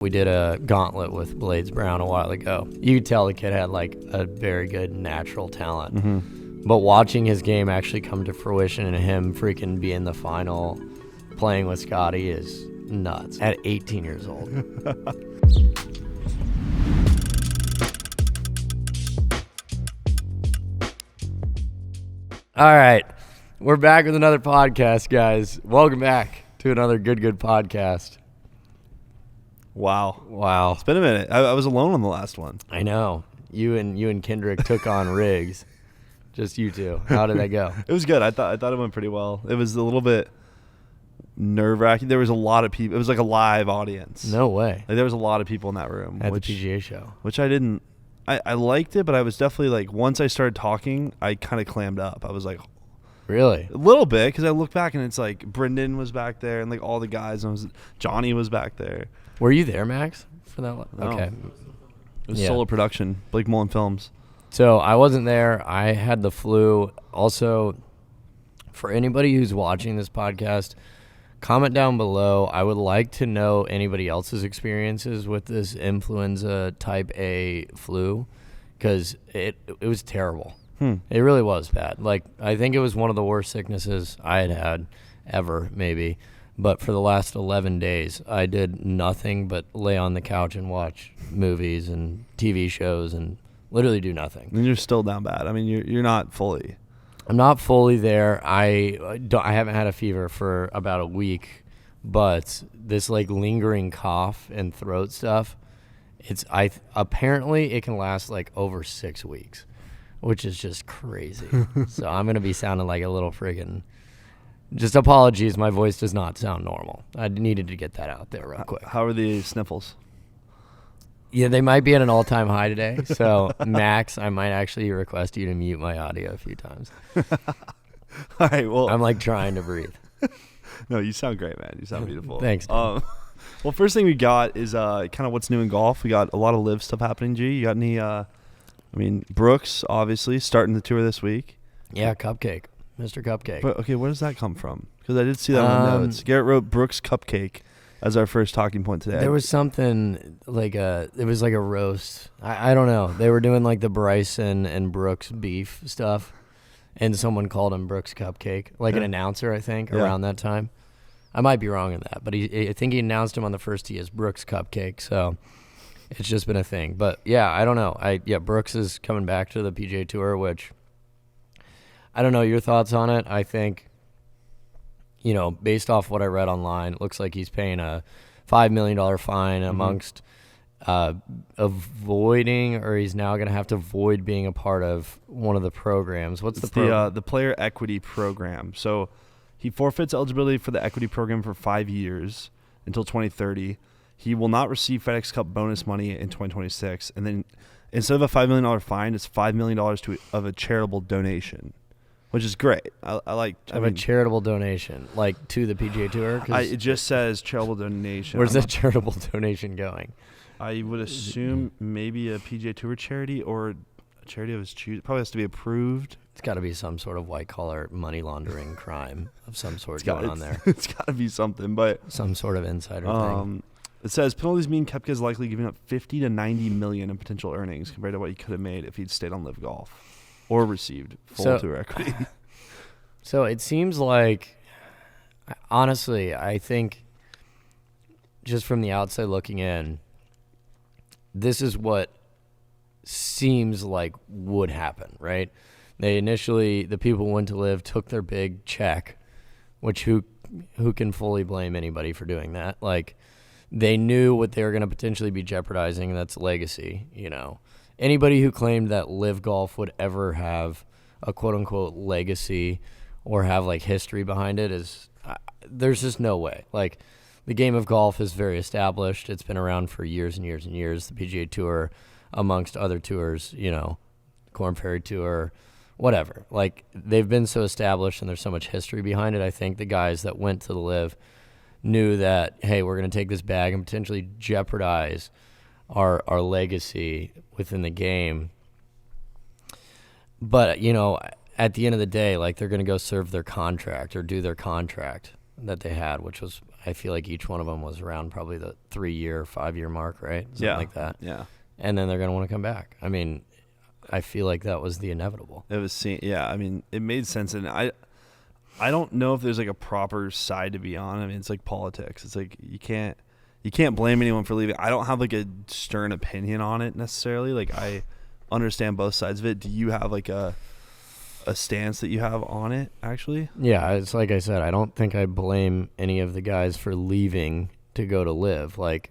We did a gauntlet with Blades Brown a while ago. You could tell the kid had like a very good natural talent. Mm-hmm. But watching his game actually come to fruition and him freaking be in the final playing with Scotty is nuts at 18 years old. All right. We're back with another podcast, guys. Welcome back to another good podcast. Wow. It's been a minute. I was alone on the last one. I know. You and Kendrick took on Riggs. Just you two. How did that go? It was good. I thought it went pretty well. It was a little bit nerve-wracking. There was a lot of people. It was like a live audience. No way. Like there was a lot of people in that room. At the PGA show. Which I didn't. I liked it, but I was definitely like, once I started talking, I kind of clammed up. I was like, really? a little bit, because I look back and it's like Brendan was back there and like all the guys, and Johnny was back there. Were you there, Max, for that one? No. Okay. It was solo production, Blake Mullen Films. So I wasn't there. I had the flu. Also, for anybody who's watching this podcast, comment down below. I would like to know anybody else's experiences with this influenza type A flu, because it was terrible. It really was bad. Like, I think it was one of the worst sicknesses I had ever, maybe. But for the last 11 days, I did nothing but lay on the couch and watch movies and TV shows and literally do nothing. And you're still down bad. I mean, you're not fully. I'm not fully there. I haven't had a fever for about a week, but this like lingering cough and throat stuff, apparently it can last like over 6 weeks, which is just crazy. So I'm gonna be sounding like a little friggin'. Just apologies, my voice does not sound normal. I needed to get that out there real quick. How are the sniffles? Yeah, they might be at an all-time high today. So, Max, I might actually request you to mute my audio a few times. All right, well. I'm like trying to breathe. No, you sound great, man. You sound beautiful. Thanks. Well, first thing we got is kind of what's new in golf. We got a lot of LIV stuff happening, G. You got any, Brooks, obviously, starting the tour this week. Yeah, Cupcake. Mr. Cupcake. But, okay, where does that come from? Because I did see that in the notes. Garrett wrote Brooks Cupcake as our first talking point today. There was something like it was like a roast. I don't know. They were doing like the Bryson and Brooks beef stuff, and someone called him Brooks Cupcake, like an announcer, I think, around that time. I might be wrong in that, but I think he announced him on the first tee as Brooks Cupcake, so it's just been a thing. But, yeah, I don't know. Brooks is coming back to the PGA Tour, which I don't know your thoughts on it. I think, based off what I read online, it looks like he's paying a $5 million fine amongst avoiding, or he's now going to have to avoid being a part of one of the programs. What's the program? The Player Equity Program. So he forfeits eligibility for the equity program for 5 years until 2030. He will not receive FedEx Cup bonus money in 2026. And then instead of a $5 million fine, it's $5 million of a charitable donation, which is great. I like a charitable donation, like to the PGA Tour. It just says charitable donation. Where's that charitable donation going? I would assume maybe a PGA Tour charity or a charity of his choosing. It probably has to be approved. It's got to be some sort of white-collar money laundering crime of some sort going on there. It's got to be something, but some sort of insider thing. It says penalties mean Koepka is likely giving up $50 to $90 million in potential earnings compared to what he could have made if he'd stayed on LIV Golf or received full tour equity. So it seems like, honestly, I think just from the outside looking in, this is what seems like would happen, right? The people who went to LIV took their big check, which who can fully blame anybody for doing that? Like, they knew what they were going to potentially be jeopardizing, and that's legacy, Anybody who claimed that LIV Golf would ever have a quote-unquote legacy or have, like, history behind it there's just no way. Like, the game of golf is very established. It's been around for years and years and years. The PGA Tour, amongst other tours, Korn Ferry Tour, whatever. Like, they've been so established and there's so much history behind it. I think the guys that went to the LIV knew that, hey, we're going to take this bag and potentially jeopardize our legacy within the game. But, at the end of the day, like, they're going to go serve their contract or do their contract that they had, which was I feel like each one of them was around probably the 3-year, 5-year mark, right? Something like that. Yeah. And then they're going to want to come back. I mean, I feel like that was the inevitable. It was I mean, it made sense, and I don't know if there's like a proper side to be on. I mean, it's like politics. It's like you can't blame anyone for leaving. I don't have like a stern opinion on it necessarily. Like I understand both sides of it. Do you have like a stance that you have on it actually? Yeah, it's like I said, I don't think I blame any of the guys for leaving to go to LIV. Like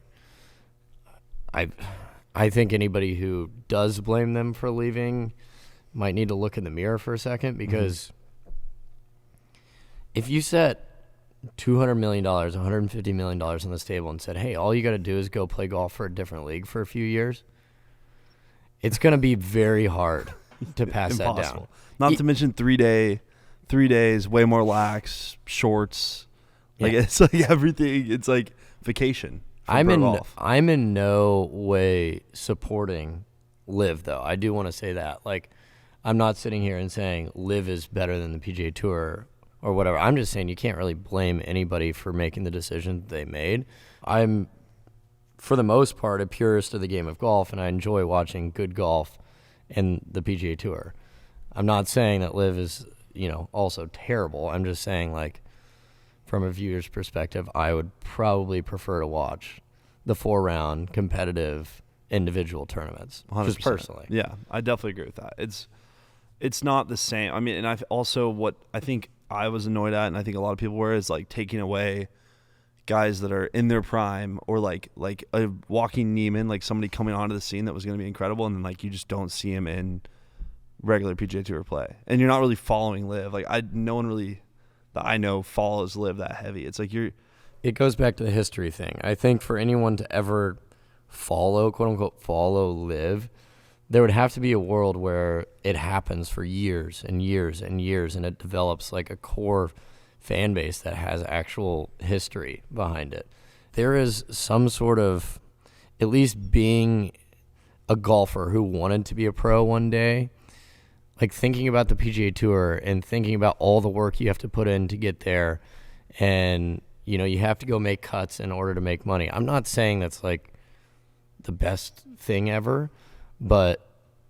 I think anybody who does blame them for leaving might need to look in the mirror for a second, because if you set $200 million, $150 million on this table and said, hey, all you got to do is go play golf for a different league for a few years, it's going to be very hard to pass that down. Not to mention 3 days, way more lax, shorts. Like it's like everything. It's like vacation. I'm in no way supporting LIV though. I do want to say that. Like, I'm not sitting here and saying LIV is better than the PGA Tour or whatever. I'm just saying you can't really blame anybody for making the decision they made. I'm, for the most part, a purist of the game of golf, and I enjoy watching good golf in the PGA Tour. I'm not saying that LIV is, also terrible. I'm just saying, like, from a viewer's perspective, I would probably prefer to watch the 4-round competitive individual tournaments, 100%. Just personally. Yeah, I definitely agree with that. It's not the same. I mean, and I've also, what I think I was annoyed at, and I think a lot of people were, is like taking away guys that are in their prime, or like a walking Neiman, like somebody coming onto the scene that was going to be incredible, and then like you just don't see him in regular PGA Tour play, and you're not really following LIV. Like no one really that I know follows LIV that heavy. It's like it goes back to the history thing. I think for anyone to ever follow, quote unquote, follow LIV, there would have to be a world where it happens for years and years and years, and it develops like a core fan base that has actual history behind it. There is some sort of, at least being a golfer who wanted to be a pro one day, like thinking about the PGA Tour and thinking about all the work you have to put in to get there, and you have to go make cuts in order to make money. I'm not saying that's like the best thing ever, but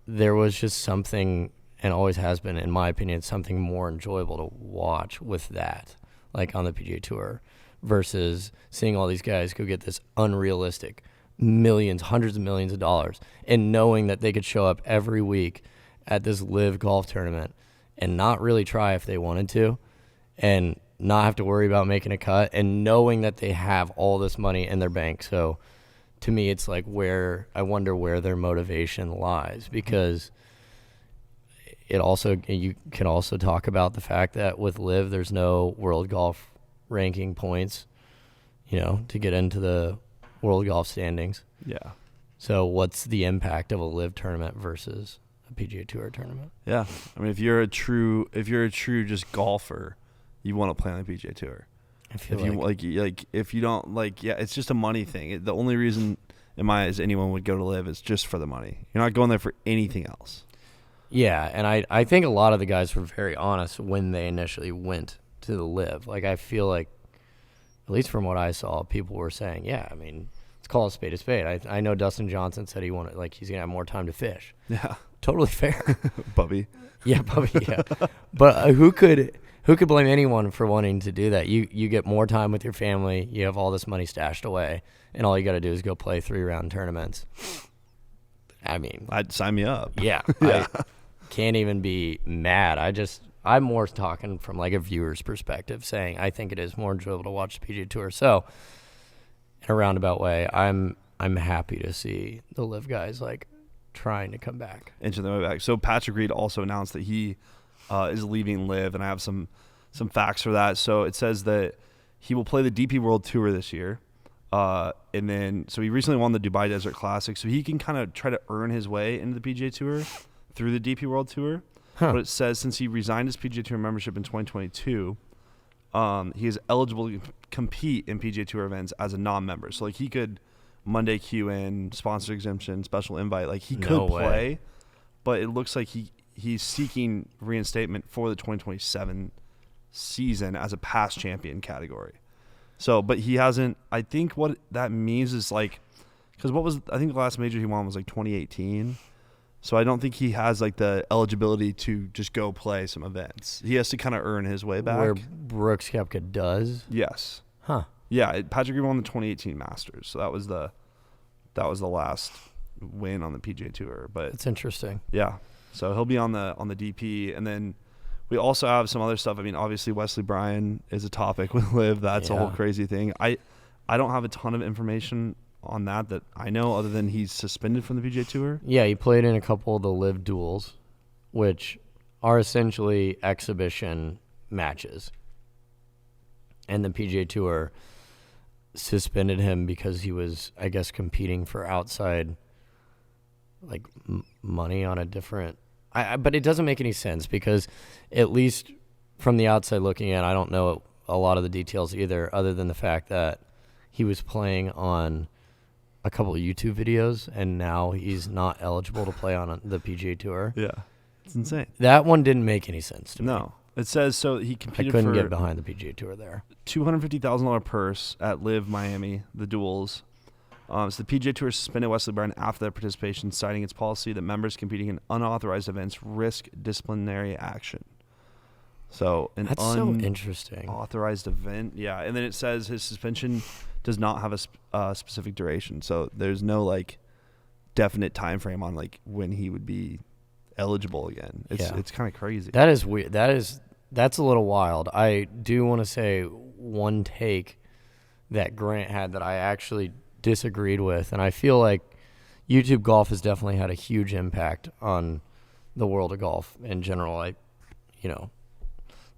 there was just something, and always has been, in my opinion, something more enjoyable to watch with that, like on the PGA Tour, versus seeing all these guys go get this unrealistic millions, hundreds of millions of dollars, and knowing that they could show up every week at this LIV golf tournament and not really try if they wanted to, and not have to worry about making a cut, and knowing that they have all this money in their bank. So to me, it's like I wonder where their motivation lies, because you can also talk about the fact that with LIV, there's no world golf ranking points, to get into the world golf standings. Yeah. So what's the impact of a LIV tournament versus a PGA Tour tournament? Yeah. I mean, if you're a true just golfer, you want to play on the PGA Tour. I feel if you don't it's just a money thing. The only reason in my eyes anyone would go to LIV is just for the money. You're not going there for anything else. Yeah, and I think a lot of the guys were very honest when they initially went to the LIV. Like, I feel like, at least from what I saw, people were saying, yeah, I mean, let's call a spade a spade. I know Dustin Johnson said he's going to have more time to fish. Yeah. Totally fair. Bubby. Yeah, Bubby, yeah. But who could blame anyone for wanting to do that? You get more time with your family, you have all this money stashed away, and all you got to do is go play 3-round tournaments. I mean, I'd sign me up. Yeah. Yeah. I can't even be mad. I'm more talking from like a viewer's perspective, saying I think it is more enjoyable to watch the PGA Tour. So, in a roundabout way, I'm happy to see the LIV guys like trying to come back. Into the way back. So Patrick Reed also announced that he is leaving LIV, and I have some facts for that. So it says that he will play the DP World Tour this year. And then, so he recently won the Dubai Desert Classic, so he can kind of try to earn his way into the PGA Tour through the DP World Tour. But it says since he resigned his PGA Tour membership in 2022, he is eligible to compete in PGA Tour events as a non-member. So like he could Monday queue in, sponsor exemption, special invite. Like he could play, but it looks like he's seeking reinstatement for the 2027 season as a past champion category. So, but he hasn't. I think what that means is like, because I think the last major he won was like 2018. So I don't think he has like the eligibility to just go play some events. He has to kind of earn his way back. Where Brooks Koepka does? Yes. Huh. Yeah, Patrick Reed won the 2018 Masters. So that was the last win on the PGA Tour. But it's interesting. Yeah. So he'll be on the DP, and then we also have some other stuff. I mean, obviously Wesley Bryan is a topic with LIV. That's a whole crazy thing. I don't have a ton of information on that I know, other than he's suspended from the PGA Tour. Yeah, he played in a couple of the LIV duels, which are essentially exhibition matches. And the PGA Tour suspended him because he was, I guess, competing for outside like money on a different... but it doesn't make any sense because at least from the outside looking in, I don't know a lot of the details either, other than the fact that he was playing on a couple of YouTube videos and now he's not eligible to play on the PGA Tour. Yeah. It's insane. That one didn't make any sense to me. No. It says so he I competed couldn't for get behind the PGA Tour there. $250,000 purse at LIV Miami, the duels. So the PGA Tour suspended Wesley Bryan after their participation, citing its policy that members competing in unauthorized events risk disciplinary action. So That's so interesting. Authorized event, yeah. And then it says his suspension does not have a specific duration, so there's no like definite time frame on like when he would be eligible again. It's kind of crazy. That is weird. That's a little wild. I do want to say one take that Grant had that I actually disagreed with, and I feel like YouTube golf has definitely had a huge impact on the world of golf in general.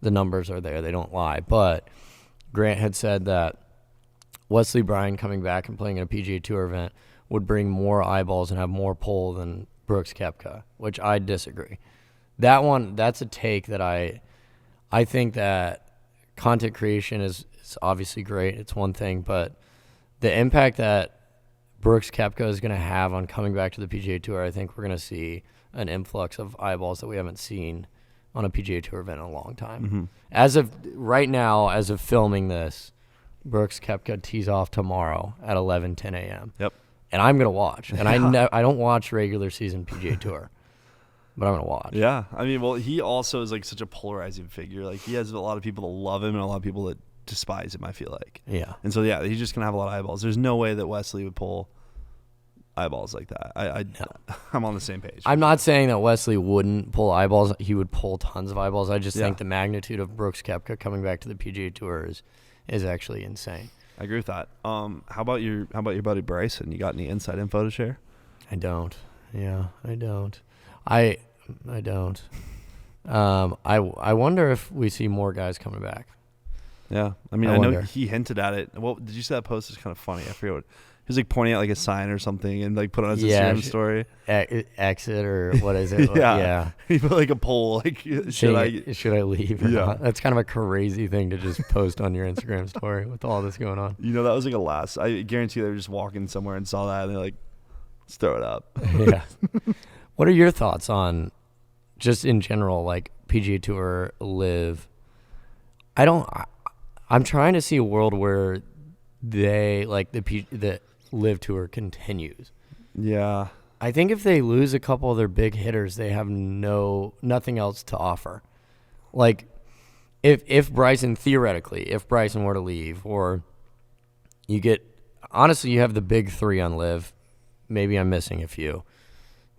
The numbers are there, they don't lie, but Grant had said that Wesley Bryan coming back and playing in a PGA Tour event would bring more eyeballs and have more pull than Brooks Koepka, which I disagree. That's a take that I think that content creation is obviously great. It's one thing, but the impact that Brooks Koepka is going to have on coming back to the PGA Tour, I think we're going to see an influx of eyeballs that we haven't seen on a PGA Tour event in a long time. Mm-hmm. As of right now, as of filming this, Brooks Koepka tees off tomorrow at 11:10 a.m. Yep. And I'm going to watch. And I don't watch regular season PGA Tour, but I'm going to watch. Yeah. I mean, well, he also is like such a polarizing figure. Like he has a lot of people that love him and a lot of people that despise him, I feel like. Yeah. And so, yeah, he's just going to have a lot of eyeballs. There's no way that Wesley would pull eyeballs like that. I'm on the same page. I'm not saying that Wesley wouldn't pull eyeballs. He would pull tons of eyeballs. I just think the magnitude of Brooks Koepka coming back to the PGA Tour is actually insane. I agree with that. How about your buddy Bryson? You got any inside info to share? I don't. Yeah, I don't. I don't. I wonder if we see more guys coming back. Yeah, I mean, I know he hinted at it. Well, did you see that post? It's kind of funny. I forget what he was like pointing out like a sign or something and like put on his Instagram story. Exit or what is it? Yeah. He put like a poll like should I leave or not? That's kind of a crazy thing to just post on your Instagram story with all this going on. You know, that was like a last. I guarantee they were just walking somewhere and saw that and they're like, let's throw it up. Yeah. What are your thoughts on just in general, like PGA Tour, LIV? I'm trying to see a world where they like the LIV Tour continues. Yeah. I think if they lose a couple of their big hitters, they have nothing else to offer. Like if Bryson were to leave, or you have the big three on LIV. Maybe I'm missing a few.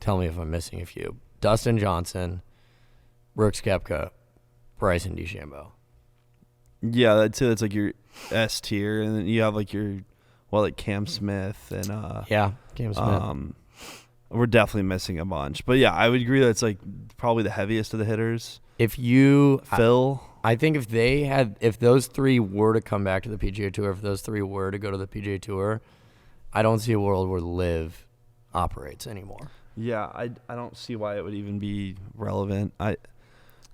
Tell me if I'm missing a few. Dustin Johnson, Brooks Koepka, Bryson DeChambeau. Yeah, that's like your S tier, and then you have like like Cam Smith and Cam Smith. We're definitely missing a bunch, but yeah, I would agree that it's like probably the heaviest of the hitters. I think if those three were to come back to the PGA Tour, if those three were to go to the PGA Tour, I don't see a world where LIV operates anymore. Yeah, I don't see why it would even be relevant. I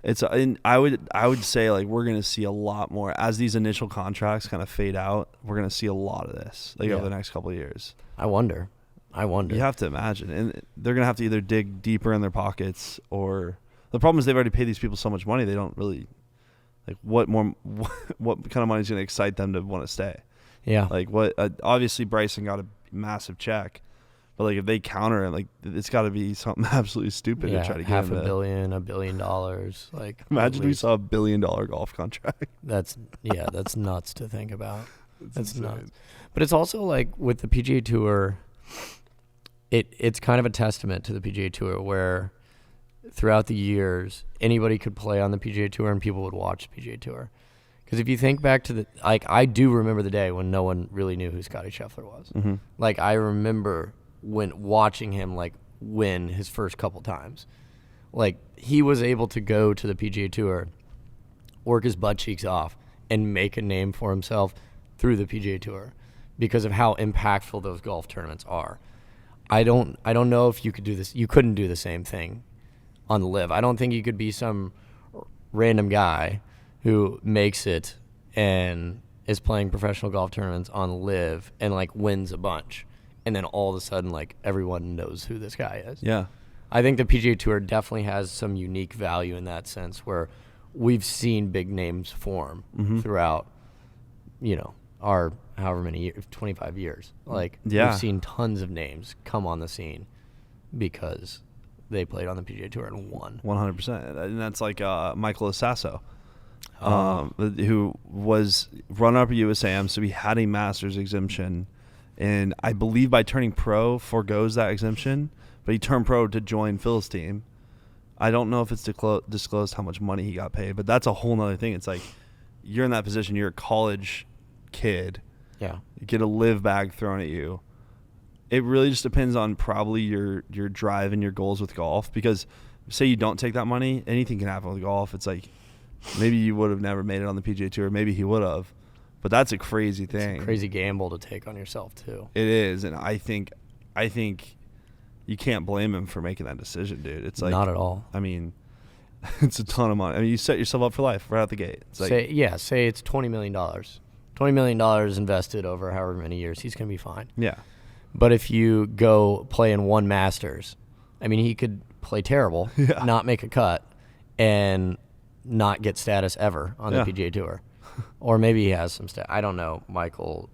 would say like we're gonna see a lot more as these initial contracts kind of fade out. We're gonna see a lot of this over the next couple of years. I wonder. You have to imagine, and they're gonna have to either dig deeper in their pockets, or the problem is they've already paid these people so much money they don't really Like what more? What kind of money is going to excite them to want to stay? Yeah. Like what? Obviously, Bryson got a massive check, but like if they counter him, like it's got to be something absolutely stupid to try to get half him $1 billion, $1 billion. Like imagine we saw $1 billion golf contract. That's nuts to think about. That's insane. nuts. But it's also like with the PGA Tour, it's kind of a testament to the PGA Tour where throughout the years anybody could play on the PGA Tour and people would watch the PGA Tour. Because if you think back to I do remember the day when no one really knew who Scottie Scheffler was. Mm-hmm. Like I remember when watching him like win his first couple times. Like he was able to go to the PGA Tour, work his butt cheeks off, and make a name for himself through the PGA Tour because of how impactful those golf tournaments are. I don't know if you could do this. You couldn't do the same thing on the LIV. I don't think you could be some random guy who makes it and is playing professional golf tournaments on LIV and like wins a bunch, and then all of a sudden like everyone knows who this guy is. Yeah. I think the PGA Tour definitely has some unique value in that sense where we've seen big names form throughout, our however many years, 25 years. Like we've seen tons of names come on the scene because they played on the PGA Tour and won. 100%. And that's like Michael Assasso, who was runner-up at USAM, so he had a Masters exemption. And I believe by turning pro, forgoes that exemption. But he turned pro to join Phil's team. I don't know if it's disclosed how much money he got paid, but that's a whole nother thing. It's like you're in that position. You're a college kid. Yeah. You get a LIV bag thrown at you. It really just depends on probably your drive and your goals with golf. Because say you don't take that money, anything can happen with golf. It's like maybe you would have never made it on the PGA Tour. Maybe he would have. But that's a crazy thing. It's a crazy gamble to take on yourself too. It is, and I think you can't blame him for making that decision, dude. It's like not at all. I mean, it's a ton of money. I mean, you set yourself up for life right out the gate. It's like, say it's $20 million. $20 million invested over however many years, he's going to be fine. Yeah. But if you go play in one Masters, I mean, he could play terrible, not make a cut, and not get status ever on the PGA Tour. Or maybe he has some status. I don't know, Michael.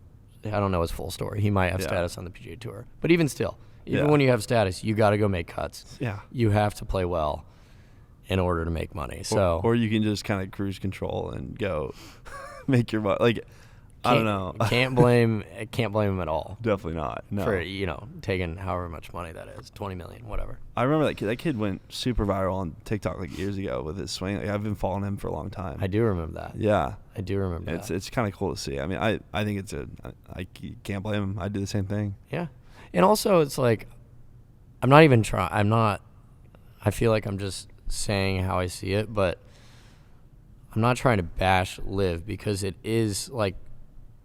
I don't know his full story. He might have status on the PGA Tour. But even still, even when you have status, you got to go make cuts. Yeah. You have to play well in order to make money. So or you can just kind of cruise control and go make your money. Like, I don't know. Can't blame him at all. Definitely not. No. For taking however much money that is, 20 million, whatever. I remember that kid. That kid went super viral on TikTok like years ago with his swing. Like, I've been following him for a long time. I do remember that. Yeah, I do remember that. It's kind of cool to see. I mean, I think I can't blame him. I do the same thing. Yeah, and also it's like I'm not even trying. I feel like I'm just saying how I see it, but I'm not trying to bash LIV because it is like.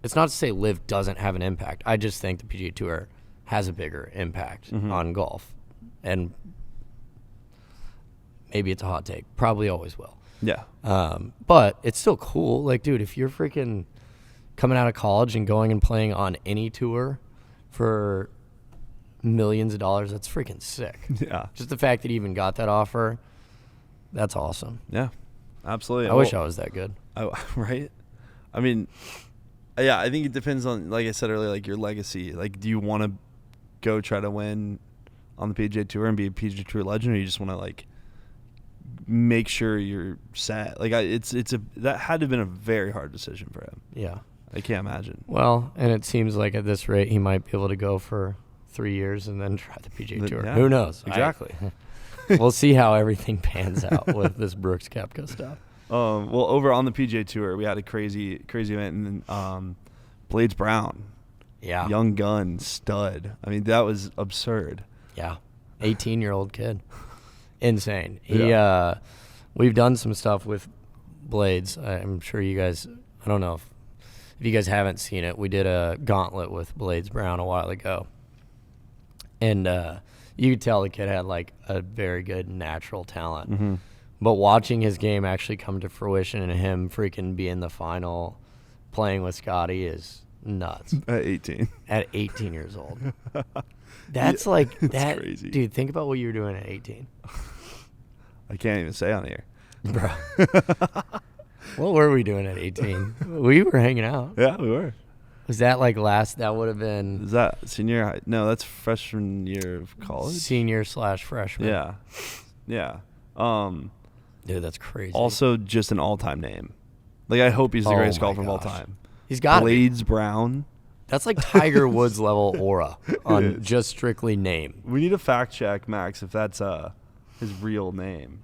It's not to say LIV doesn't have an impact. I just think the PGA Tour has a bigger impact on golf. And maybe it's a hot take. Probably always will. Yeah. But it's still cool. Like, dude, if you're freaking coming out of college and going and playing on any tour for millions of dollars, that's freaking sick. Yeah. Just the fact that he even got that offer, that's awesome. Yeah, absolutely. I wish I was that good. Right? I mean... Yeah, I think it depends on, like I said earlier, like your legacy. Like, do you want to go try to win on the PGA Tour and be a PGA Tour legend, or you just want to like make sure you're set? Like, that had to have been a very hard decision for him. Yeah, I can't imagine. Well, and it seems like at this rate, he might be able to go for 3 years and then try the PGA Tour. Yeah, who knows? Exactly. We'll see how everything pans out with this Brooks Koepka stuff. Well, over on the PGA Tour, we had a crazy event, and Blades Brown, young gun, stud. I mean, that was absurd. Yeah, 18-year-old kid, insane. We've done some stuff with Blades. I'm sure you guys. I don't know if you guys haven't seen it. We did a gauntlet with Blades Brown a while ago, and you could tell the kid had like a very good natural talent. Mm-hmm. But watching his game actually come to fruition and him freaking be in the final playing with Scotty is nuts. At 18. At 18 years old. That's that's crazy. Dude, think about what you were doing at 18. I can't even say on here. Bro. What were we doing at 18? We were hanging out. Yeah, we were. Was that like that would have been Is that senior high? No, that's freshman year of college. senior/freshman. Yeah. Yeah. Dude, that's crazy. Also, just an all-time name. Like, I hope he's the greatest golfer of all time. He's got Blades Brown. That's like Tiger Woods level aura on just strictly name. We need a fact check, Max, if that's his real name.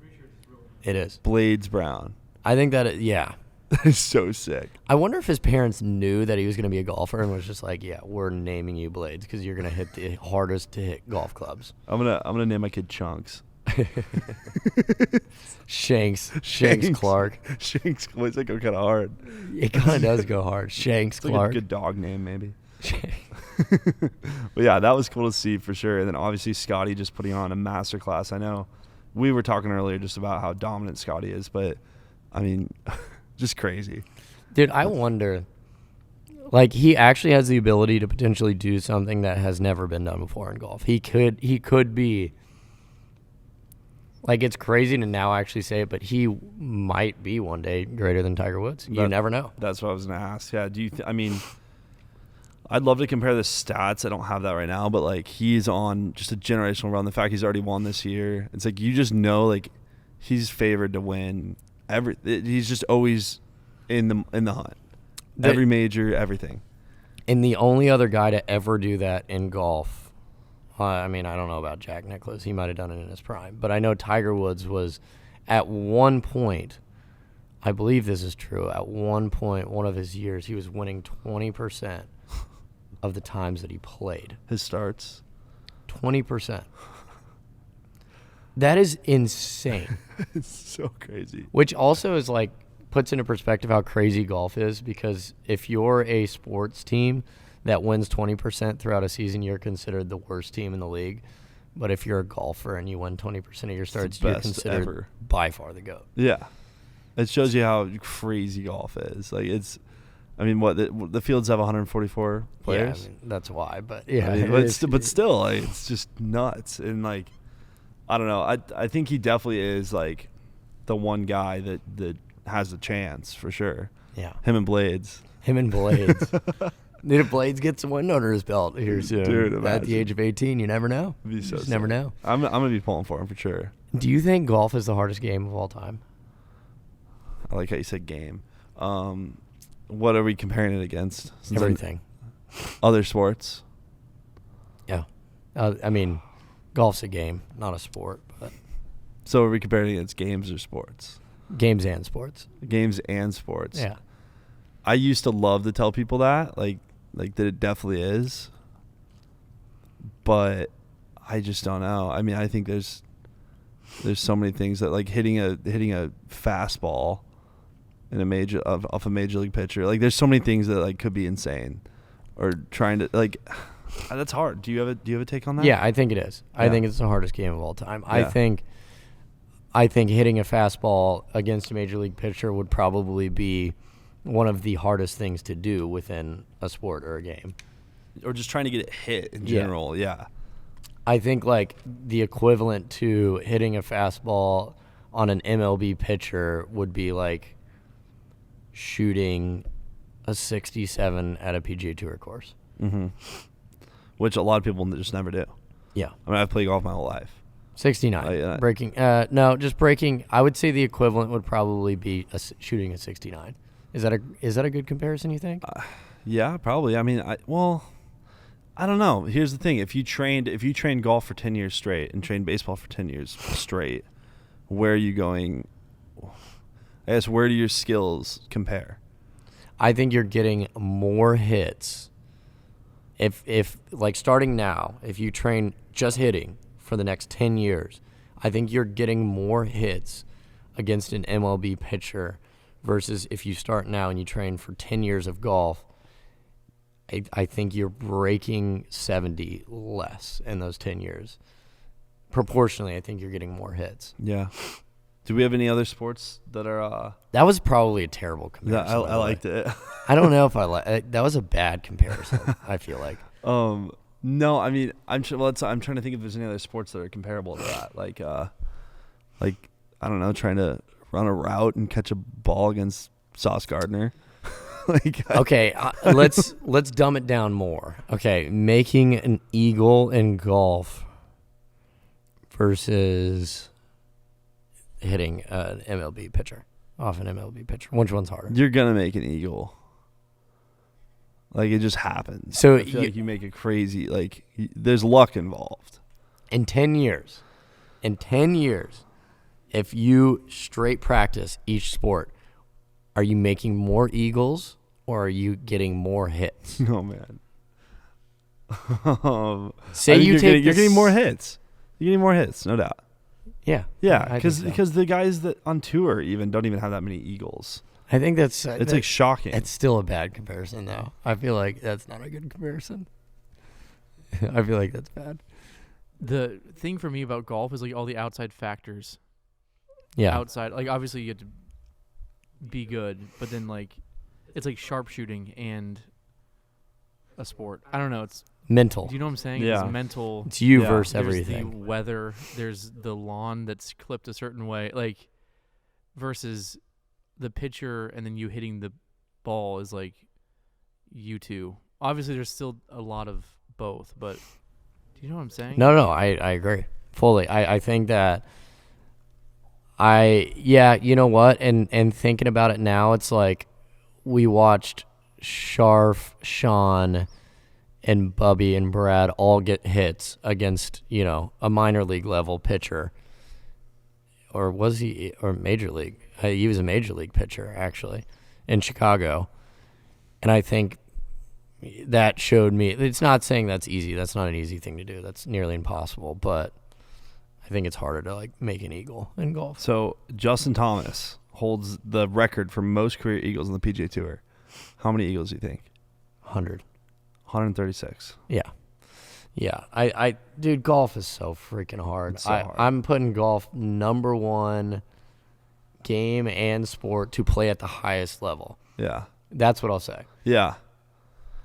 It is. Blades Brown. I think yeah. That is so sick. I wonder if his parents knew that he was going to be a golfer and was just like, yeah, we're naming you Blades because you're going to hit the hardest to hit golf clubs. I'm gonna name my kid Chunks. Shanks Clark. Shanks. Why does that go kind of hard? It kind of does go hard. Shanks It's like Clark. a good dog name, maybe. But yeah, that was cool to see for sure. And then obviously Scotty just putting on a masterclass. I know we were talking earlier just about how dominant Scotty is, but I mean, just crazy. Dude, I wonder, like, he actually has the ability to potentially do something that has never been done before in golf. He could be, like, it's crazy to now actually say it, but he might be one day greater than Tiger Woods. You never know. That's what I was going to ask. Yeah, I mean, I'd love to compare the stats. I don't have that right now, but, like, he's on just a generational run. The fact he's already won this year, it's like you just know, like, he's favored to win. He's just always in the hunt. Every major, everything. And the only other guy to ever do that in golf, I mean, I don't know about Jack Nicklaus. He might have done it in his prime. But I know Tiger Woods was, at one point, I believe this is true, at one point, one of his years, he was winning 20% of the times that he played. His starts. 20%. That is insane. It's so crazy. Which also is like, puts into perspective how crazy golf is, because if you're a sports team that wins 20% throughout a season, you're considered the worst team in the league. But if you're a golfer and you win 20% of your starts, you're considered ever. By far the GOAT. Yeah. It shows you how crazy golf is. Like, it's, I mean, what, the fields have 144 players? Yeah, I mean, that's why. But yeah. I mean, but still, like, it's just nuts. And, like, I don't know. I think he definitely is, like, the one guy that has a chance for sure. Yeah. Him and Blades. Dude, if Blades gets a win under his belt here soon. Dude, at the age of 18, you never know. It'd be so just never know. I'm going to be pulling for him for sure. Do you think golf is the hardest game of all time? I like how you said game. What are we comparing it against? Everything. Other sports? Yeah. I mean, golf's a game, not a sport. But so are we comparing it against games or sports? Games and sports. Games and sports. Yeah. I used to love to tell people that, like that it definitely is. But I just don't know. I mean, I think there's so many things that, like, hitting a fastball in a major off a major league pitcher. Like, there's so many things that, like, could be insane. Or trying to, like, that's hard. Do you have a take on that? Yeah, I think it is. Yeah. I think it's the hardest game of all time. Yeah. I think hitting a fastball against a major league pitcher would probably be one of the hardest things to do within a sport or a game. Or just trying to get it hit in general, yeah. I think, like, the equivalent to hitting a fastball on an MLB pitcher would be like shooting a 67 at a PGA Tour course. Mm-hmm. Which a lot of people just never do. Yeah. I mean, I've played golf my whole life. 69. Breaking. Just breaking. I would say the equivalent would probably be shooting a 69. Is that a good comparison, you think? Yeah, probably. I mean, I don't know. Here's the thing: if you trained golf for 10 years straight and trained baseball for 10 years straight, where are you going? I guess, where do your skills compare? I think you're getting more hits. If like starting now, if you train just hitting for the next 10 years, I think you're getting more hits against an MLB pitcher versus if you start now and you train for 10 years of golf. I think you're breaking 70 less in those 10 years. Proportionally, I think you're getting more hits. Yeah. Do we have any other sports that are... That was probably a terrible comparison. Yeah, I liked it. I don't know if I like that. Was a bad comparison, I feel like. No, I mean, I'm trying to think if there's any other sports that are comparable to that. Like I don't know, trying to run a route and catch a ball against Sauce Gardner. Like, Okay, let's dumb it down more. Okay, making an eagle in golf versus hitting an MLB pitcher off an MLB pitcher. Which one's harder? you're gonna make an eagle. Like, it just happens. So I feel like you make a crazy, like, there's luck involved. in 10 years, if you straight practice each sport, are you making more eagles or are you getting more hits? Oh man. Say you take you're getting more hits. You're getting more hits, no doubt. Yeah. Yeah, I think because so. the guys that on tour even don't even have that many eagles. I think that's It's like shocking. it's still a bad comparison though. I feel like that's not a good comparison. I feel like that's bad. The thing for me about golf is like all the outside factors. Yeah. Outside, like obviously you have to be good, but then like it's like sharpshooting and a sport. I don't know. It's Mental. do you know what I'm saying? Yeah. It's mental. It's you Yeah. versus There's everything. the weather. There's the lawn that's clipped a certain way. Like versus the pitcher and then you hitting the ball is like you two. Obviously, there's still a lot of both, but do you know what I'm saying? No, I agree fully. I think that you know what? And thinking about it now, it's like we watched Sharf, Sean, and Bubby and Brad all get hits against, a minor league level pitcher. Or was he, or major league? He was a major league pitcher, actually, in Chicago. And I think that showed me, it's not saying that's easy. That's not an easy thing to do. That's nearly impossible. But I think it's harder to, make an eagle in golf. So Justin Thomas holds the record for most career eagles on the PGA Tour. How many eagles do you think? 100. 136. Yeah. Yeah. Dude, golf is so freaking hard. It's so hard. I'm putting golf number one game and sport to play at the highest level. Yeah. That's what I'll say. Yeah.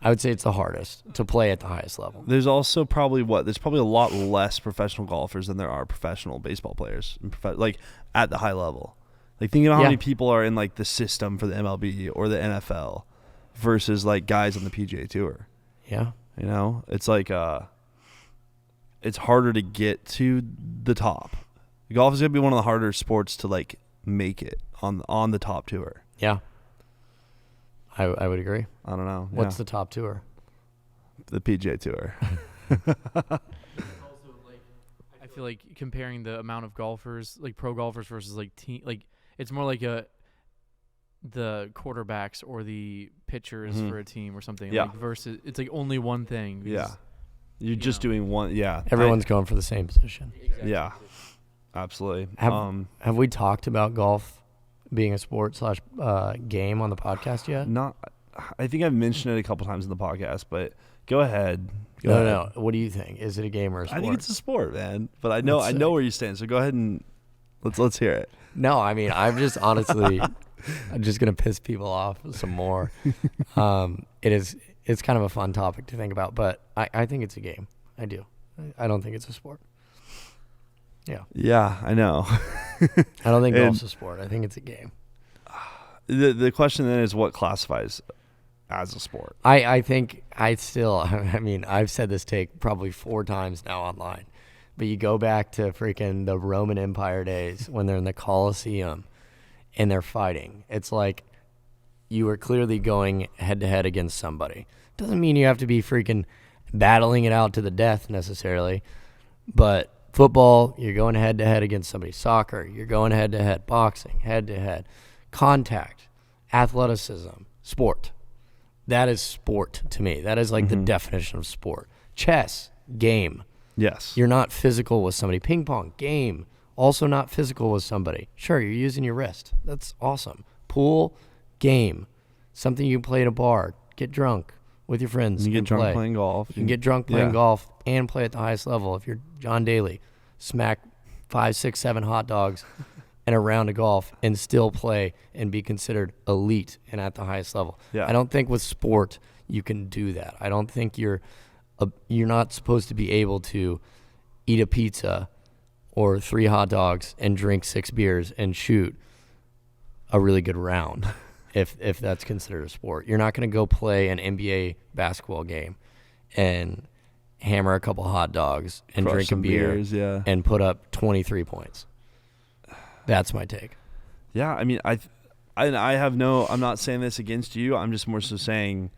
I would say it's the hardest to play at the highest level. There's also probably there's probably a lot less professional golfers than there are professional baseball players, like at the high level. Like, think about how Yeah. many people are in like the system for the MLB or the NFL versus like guys on the PGA Tour. Yeah. It's like it's harder to get to the top. Golf is gonna be one of the harder sports to like make it on the top tour. Yeah. I would agree. I don't know. What's the top tour? the PGA Tour? Also, like, I feel like comparing the amount of golfers, like pro golfers versus like team, like it's more like the quarterbacks or the pitchers Mhm. for a team or something. Yeah. Like versus, it's like only one thing. Yeah. because- You're just doing one. Yeah. Everyone's going for the same position. Yeah. Absolutely. Have we talked about golf being a sport / game on the podcast yet? I think I've mentioned it a couple times in the podcast, but go ahead. Go No, ahead. no. What do you think? Is it a game or a sport? I think it's a sport, man. But I know That's I know where you stand. So go ahead and let's hear it. No, I mean, I'm just honestly, I'm just gonna piss people off some more. It's kind of a fun topic to think about, but I think it's a game. I do. I don't think it's a sport. Yeah. Yeah, I know. I don't think And- golf's a sport. I think it's a game. The question then is what classifies as a sport? I think I mean, I've said this take probably 4 times now online, but you go back to freaking the Roman Empire days when they're in the Colosseum and they're fighting. It's like you are clearly going head to head against somebody. Doesn't mean you have to be freaking battling it out to the death necessarily, but football, you're going head to head against somebody. Soccer, you're going head to head. Boxing, head to head. Contact, athleticism, sport. That is sport to me. That is like the definition of sport. Chess, game. Yes. You're not physical with somebody. Ping pong, game. Also not physical with somebody. Sure, you're using your wrist. That's awesome. Pool, game. Something you can play at a bar. Get drunk with your friends. You get and drunk play. playing golf. You can get drunk playing Yeah. golf and play at the highest level. If you're John Daly, smack 5, 6, 7 hot dogs and a round of golf and still play and be considered elite and at the highest level. Yeah. I don't think with sport you can do that. I don't think you're not supposed to be able to eat a pizza or 3 hot dogs and drink 6 beers and shoot a really good round. if that's considered a sport. You're not going to go play an NBA basketball game and hammer a couple hot dogs and Crush drink a some beer beers, yeah. and put up 23 points. That's my take. Yeah, I mean, I'm not saying this against you. I'm just more so saying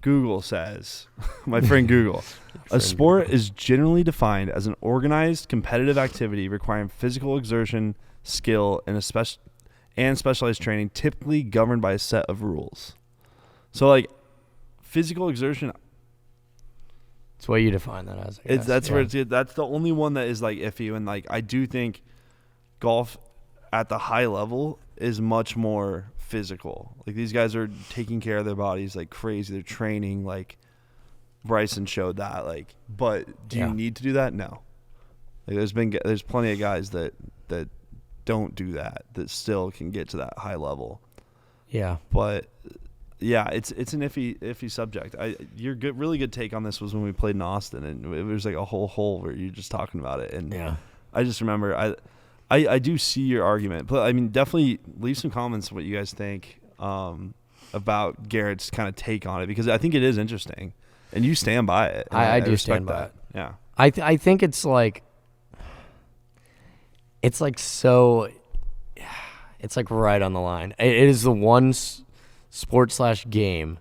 Google says, my friend Google, a sport is generally defined as an organized competitive activity requiring physical exertion, skill, and specialized training, typically governed by a set of rules. So, like, physical exertion, It's what you define that as. I guess. that's the only one that is like iffy. And like, I do think golf at the high level is much more physical. Like, these guys are taking care of their bodies like crazy. They're training, like Bryson showed that. Like, but do you need to do that? No. Like, there's plenty of guys that don't do that still can get to that high level. Yeah. But yeah, it's an iffy subject. Your really good take on this was when we played in Austin, and it was like a whole hole where you're just talking about it. And I just remember I do see your argument, but I mean, definitely leave some comments what you guys think about Garrett's kind of take on it, because I think it is interesting, and you stand by it. I do stand by it. Yeah, I think it's like so. It's like right on the line. It is the one sport/game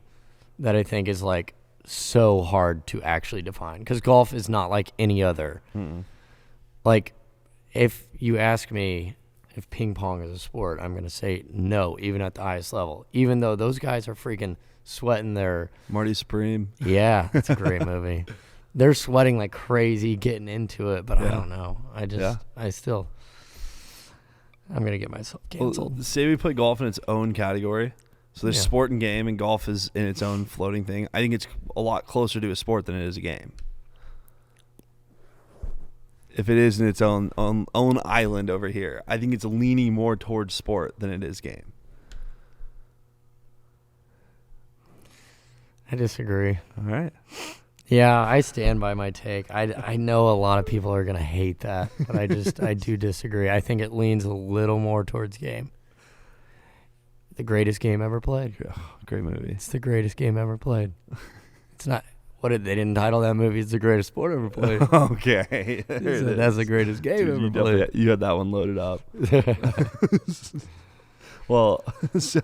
that I think is like so hard to actually define, because golf is not like any other. Like, if you ask me if ping pong is a sport, I'm going to say no, even at the highest level, even though those guys are freaking sweating their Marty Supreme. Yeah, it's a great movie. They're sweating like crazy getting into it, but I don't know. I'm going to get myself canceled. Well, say we put golf in its own category. So there's sport and game, and golf is in its own floating thing. I think it's a lot closer to a sport than it is a game. If it is in its own island over here, I think it's leaning more towards sport than it is game. I disagree. All right. Yeah, I stand by my take. I know a lot of people are going to hate that, but I do disagree. I think it leans a little more towards game. The greatest game ever played. Great movie. It's the greatest game ever played. It's not. They didn't title that movie "It's the greatest sport ever played." Okay. That's the greatest game ever played. You had that one loaded up. Well, so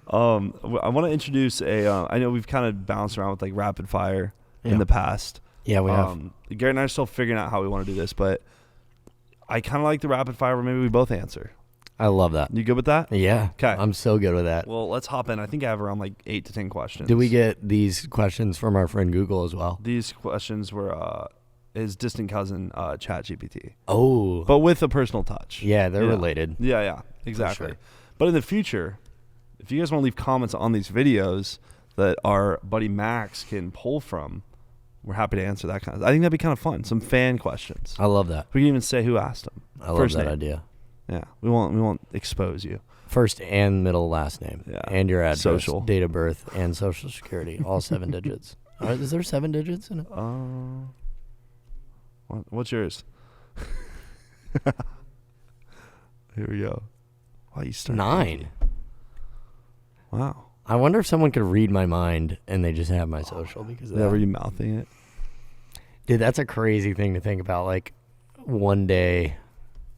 I want to introduce I know we've kind of bounced around with like rapid fire in the past. Yeah, we have. Garrett and I are still figuring out how we want to do this, but I kind of like the rapid fire where maybe we both answer. I love that. You good with that? Yeah. Okay. I'm so good with that. Well, let's hop in. I think I have around like 8 to 10 questions. Did we get these questions from our friend Google as well? These questions were his distant cousin, ChatGPT. Oh. But with a personal touch. Yeah, they're related. Yeah, exactly. Sure. But in the future, if you guys want to leave comments on these videos that our buddy Max can pull from, we're happy to answer that kind of. I think that'd be kind of fun. Some fan questions. I love that. We can even say who asked them. I love that idea. Yeah, we won't expose you. First and middle last name. Yeah. And your address, social, date of birth, and social security. All 7 digits. Is there 7 digits in it? What's yours? Here we go. Wow, you started 9. Wow. I wonder if someone could read my mind and they just have my social because of that. Were you mouthing it? Dude, that's a crazy thing to think about. Like, one day,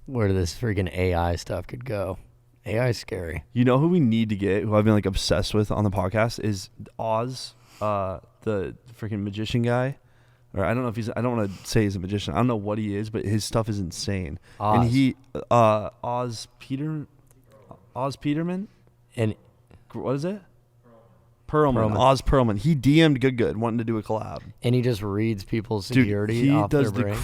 where this freaking AI stuff could go. AI is scary. You know who we need to get, who I've been like obsessed with on the podcast, is Oz, the freaking magician guy. Or I don't know if I don't want to say he's a magician. I don't know what he is, but his stuff is insane. Oz. And he, Oz Peterman? And What is it? Perlman. Oz Perlman. He DM'd Good wanting to do a collab. And he just reads people's security off their brain.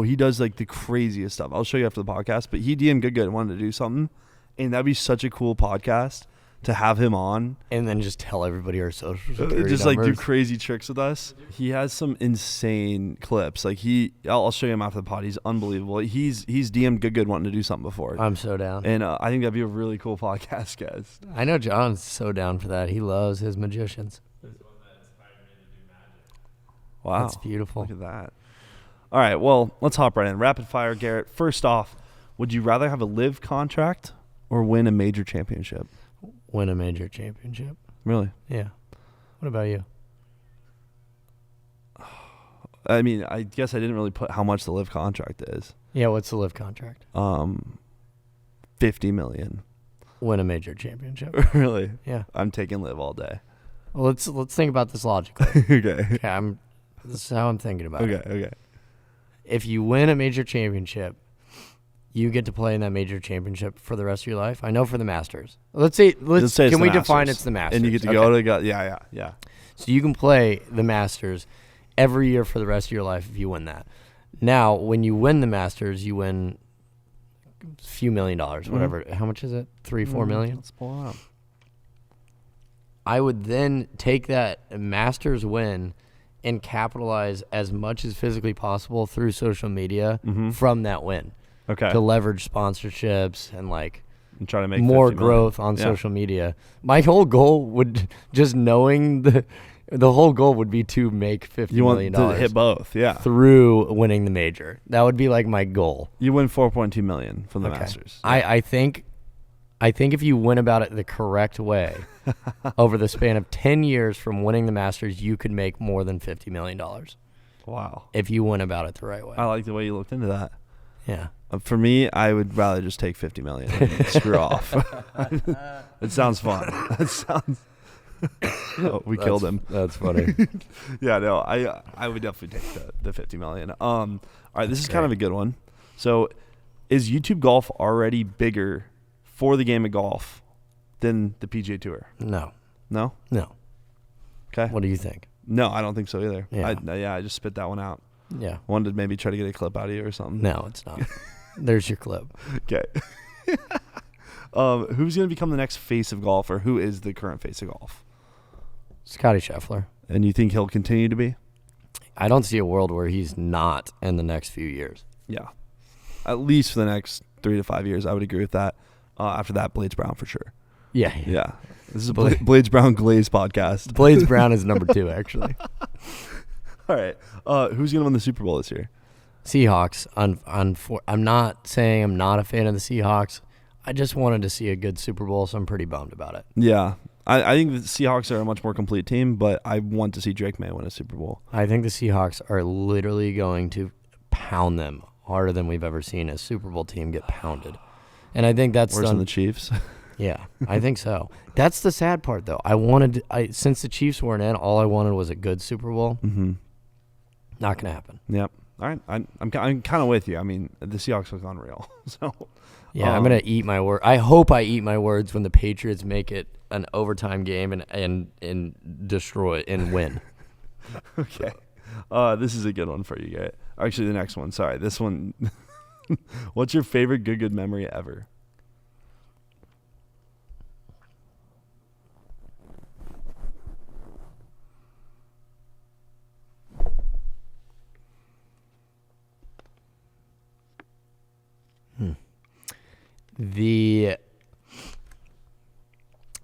He does like the craziest stuff. I'll show you after the podcast. But he DM'd Good and wanted to do something, and that'd be such a cool podcast to have him on. And then just tell everybody our social security Just numbers. like do crazy tricks with us. He has some insane clips. Like I'll show you him after the pod. He's unbelievable. He's DM'd Good wanting to do something before. I'm so down. And I think that'd be a really cool podcast, guys. I know John's so down for that. He loves his magicians. Wow. That's beautiful. Look at that. All right, well, let's hop right in. Rapid fire, Garrett. First off, would you rather have a LIV contract or win a major championship? Win a major championship. Really? Yeah. What about you? I mean, I guess I didn't really put how much the LIV contract is. Yeah, what's the LIV contract? $50 million. Win a major championship. Really? Yeah. I'm taking LIV all day. Well, let's think about this logically. Okay. This is how I'm thinking about it. Okay. If you win a major championship, you get to play in that major championship for the rest of your life. I know for the Masters. Let's say can we define it's the Masters? And you get to go to yeah. So you can play the Masters every year for the rest of your life if you win that. Now, when you win the Masters, you win a few $1 million, whatever. How much is it? 3-4 million? Let's pull it up. I would then take that Masters win and capitalize as much as physically possible through social media from that win. Okay. To leverage sponsorships and And try to make more 50 million. growth on social media. My whole goal would just knowing the whole goal would be to make $50 million to hit both, yeah. through winning the major. That would be my goal. You win $4.2 million from the Masters. I think if you went about it the correct way, over the span of 10 years from winning the Masters, you could make more than $50 million. Wow. If you went about it the right way. I like the way you looked into that. Yeah. For me, I would rather just take $50 million and screw off. It sounds fun. It sounds. We killed him. That's funny. Yeah, no, I would definitely take the $50 million. All right, this is kind of a good one. So, is YouTube golf already bigger for the game of golf than the PGA Tour? No. No? No. Okay. What do you think? No, I don't think so either. Yeah. I just spit that one out. Yeah. Wanted to maybe try to get a clip out of you or something. No, it's not. There's your clip. Okay. Who's going to become the next face of golf, or who is the current face of golf? Scotty Scheffler. And you think he'll continue to be? I don't see a world where he's not in the next few years. Yeah. At least for the next 3 to 5 years, I would agree with that. After that, Blades Brown for sure. Yeah. Yeah. This is a Blades Brown Glaze podcast. Blades Brown is number 2, actually. All right. Who's going to win the Super Bowl this year? Seahawks. I'm not saying I'm not a fan of the Seahawks. I just wanted to see a good Super Bowl, so I'm pretty bummed about it. Yeah. I think the Seahawks are a much more complete team, but I want to see Drake May win a Super Bowl. I think the Seahawks are literally going to pound them harder than we've ever seen a Super Bowl team get pounded. And I think that's worse than the Chiefs. Yeah, I think so. That's the sad part, though. Since the Chiefs weren't in, all I wanted was a good Super Bowl. Mm-hmm. Not going to happen. Yep. All right. I'm kind of with you. I mean, the Seahawks look unreal. So yeah, I'm gonna eat my word. I hope I eat my words when the Patriots make it an overtime game and destroy and win. Okay. This is a good one for you guys. Actually, the next one. Sorry, this one. What's your favorite good memory ever?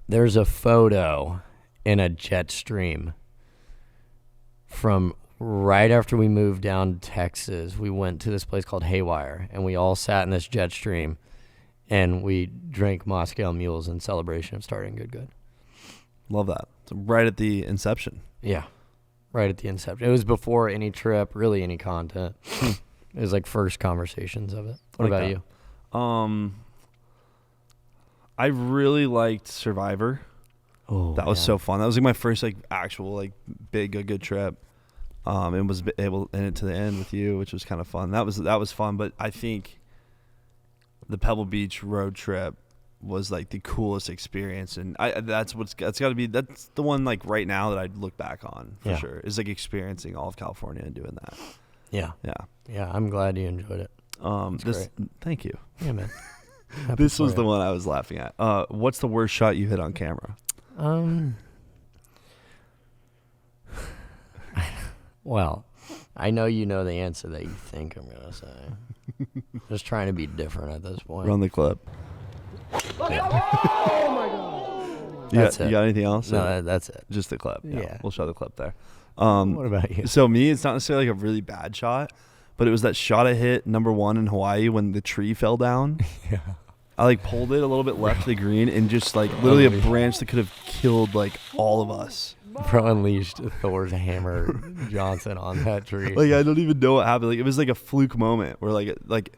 There's a photo in a jet stream from right after we moved down to Texas. We went to this place called Haywire, and we all sat in this jet stream, and we drank Moscow Mules in celebration of starting Good. Love that. So right at the inception. Yeah, right at the inception. It was before any trip, really any content. It was first conversations of it. What about you? I really liked Survivor. Oh, that was so fun. That was my first actual big good trip. And was able in it to the end with you, which was kind of fun. That was fun. But I think the Pebble Beach road trip was the coolest experience, and that's the one right now that I'd look back on for sure is experiencing all of California and doing that. Yeah. I'm glad you enjoyed it. Great. Thank you. Yeah, man. This was the one I was laughing at. What's the worst shot you hit on camera? Well, I know you know the answer that you think I'm going to say. Just trying to be different at this point. Run the clip. Yeah. Oh, my God. You got anything else? No, that's it. Just the clip. Yeah. We'll show the clip there. What about you? So me, it's not necessarily a really bad shot, but it was that shot I hit number 1 in Hawaii when the tree fell down. Yeah. I like pulled it a little bit left to the green and just like literally a branch that could have killed like all of us. Bro unleashed Thor's hammer Johnson on that tree. Like I don't even know what happened. Like it was like a fluke moment where like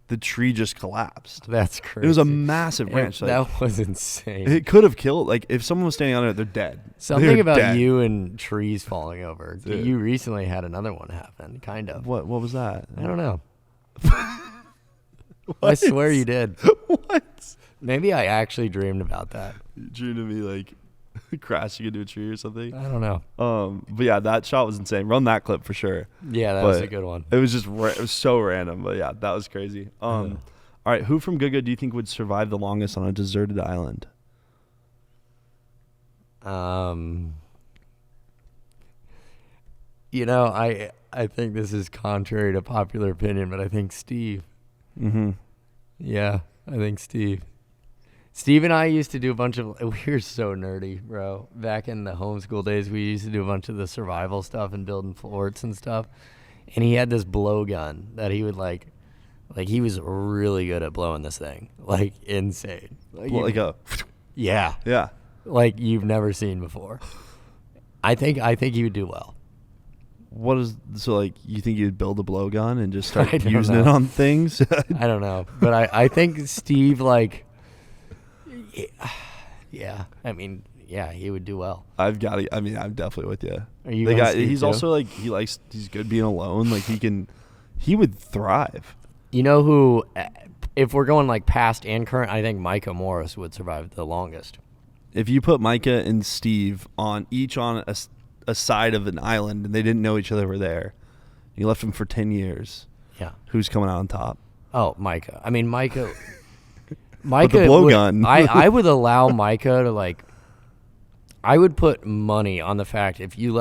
the tree just collapsed. That's crazy. It was a massive branch. That was insane. It could have killed. Like if someone was standing on it, they're dead. Something about dead. you and trees falling over. Dude. You recently had another one happen, kind of. What was that? I don't know. I swear you did. What? Maybe I actually dreamed about that. You dreamed of me like crashing into a tree or something. I don't know. But yeah, that shot was insane. Run that clip for sure. Yeah, that was a good one. It was just it was so random, but yeah, that was crazy. All right, who from Good do you think would survive the longest on a deserted island? You know, I think this is contrary to popular opinion, but I think Steve. Mm-hmm. Yeah, I think Steve. Steve and I used to do a bunch of, we were so nerdy, bro. Back in the homeschool days, we used to do a bunch of the survival stuff and building forts and stuff. And he had this blowgun that he would like he was really good at blowing this thing. Like insane. Yeah. Yeah. Like you've never seen before. I think he would do well. You think you'd build a blowgun and just start I don't using it know. on things? I don't know. But I think Steve yeah. I mean, yeah, he would do well. I'm definitely with you. Are you the on guy? Steve He's too? also like he's good being alone. Like he would thrive. You know who, if we're going like past and current, I think Micah Morris would survive the longest. If you put Micah and Steve on a side of an island and they didn't know each other were there, you left them for 10 years. Yeah. Who's coming out on top? Oh, Micah. I mean, Micah. But the blowgun. I would allow Micah to I would put money on the fact if you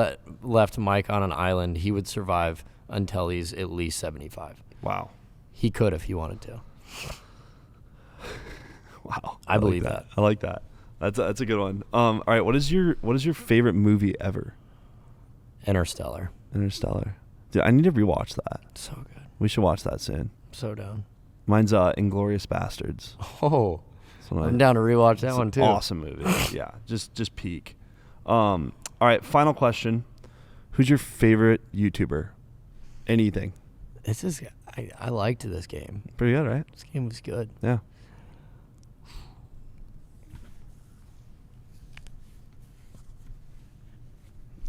left Mike on an island, he would survive until he's at least 75. Wow. He could if he wanted to. Wow. I believe that. I like that. That's a good one. All right, what is your favorite movie ever? Interstellar. Interstellar. Dude, I need to rewatch that. So good. We should watch that soon. So down. Mine's Inglourious Bastards. Oh. I'm down to rewatch that one too. Awesome movie. Yeah, just peak. All right, final question. Who's your favorite YouTuber? Anything. I liked this game. Pretty good, right? This game was good. Yeah.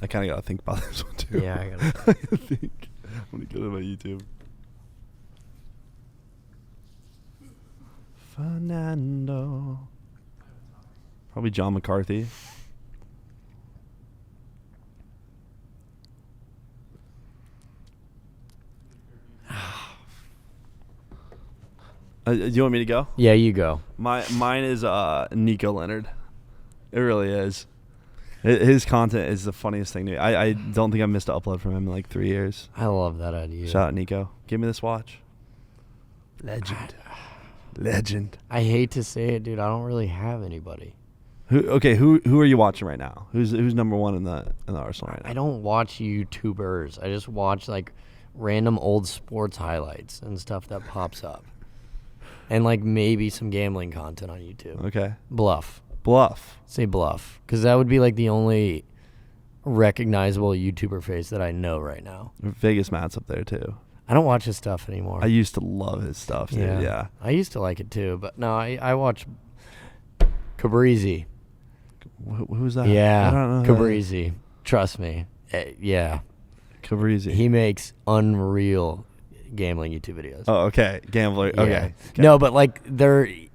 I kind of got to think about this one too. Yeah, I gotta. I think I'm going to go to my YouTube. Fernando. Probably John McCarthy. Do you want me to go? Yeah, you go. Mine is Nico Leonard. It really is. His content is the funniest thing to me. I don't think I've missed an upload from him in like 3 years. I love that idea. Shout out Nico. Give me this watch. Legend. I hate to say it, dude. I don't really have anybody. Who are you watching right now? Who's number one in the Arsenal right now? I don't watch YouTubers. I just watch like random old sports highlights and stuff that pops up. And like maybe some gambling content on YouTube. Okay. Bluff. Say Bluff. Because that would be like the only recognizable YouTuber face that I know right now. Vegas Matt's up there too. I don't watch his stuff anymore. I used to love his stuff, dude. Yeah. I used to like it too, but no, I watch Cabrizi. Who's that? Yeah, I don't know. Cabrizi. Trust me. Yeah. Cabrizi. He makes unreal gambling YouTube videos. Oh, okay. Gambler. Yeah. Okay. No, but like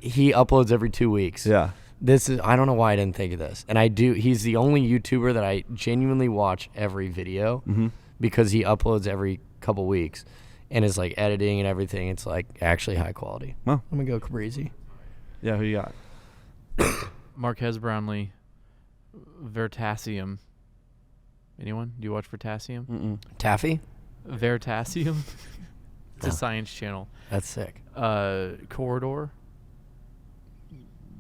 he uploads every 2 weeks. Yeah. I don't know why I didn't think of this. And he's the only YouTuber that I genuinely watch every video because he uploads every couple weeks and is like editing and everything. It's like actually high quality. Well, I'm going to go Cabrizi. Yeah, who you got? Marquez Brownlee, Veritasium. Anyone? Do you watch Veritasium? Mm-mm. Taffy? Veritasium. It's No. a science channel. That's sick. Corridor.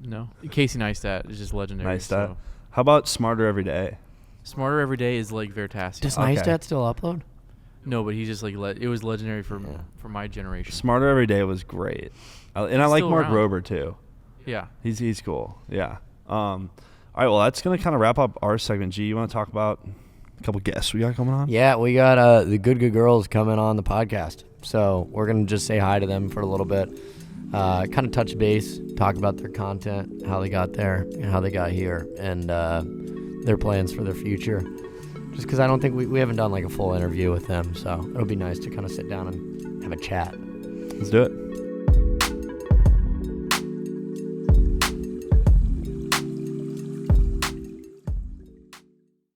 No. Casey Neistat is just legendary. Neistat. So. How about Smarter Every Day? Smarter Every Day is like Veritasium. Does Okay. Neistat still upload? No, but he's just like it was legendary for Yeah. for my generation. Smarter Every Day was great, and I He's like still Mark around. Rober too. Yeah. He's cool. Yeah. All right. Well, that's gonna kind of wrap up our segment. G, you want to talk about a couple guests we got coming on? Yeah, we got the Good Girls coming on the podcast. So we're going to just say hi to them for a little bit. Kind of touch base, talk about their content, how they got there, and how they got here, and their plans for their future. Just because I don't think we haven't done like a full interview with them. So it'll be nice to kind of sit down and have a chat. Let's do it.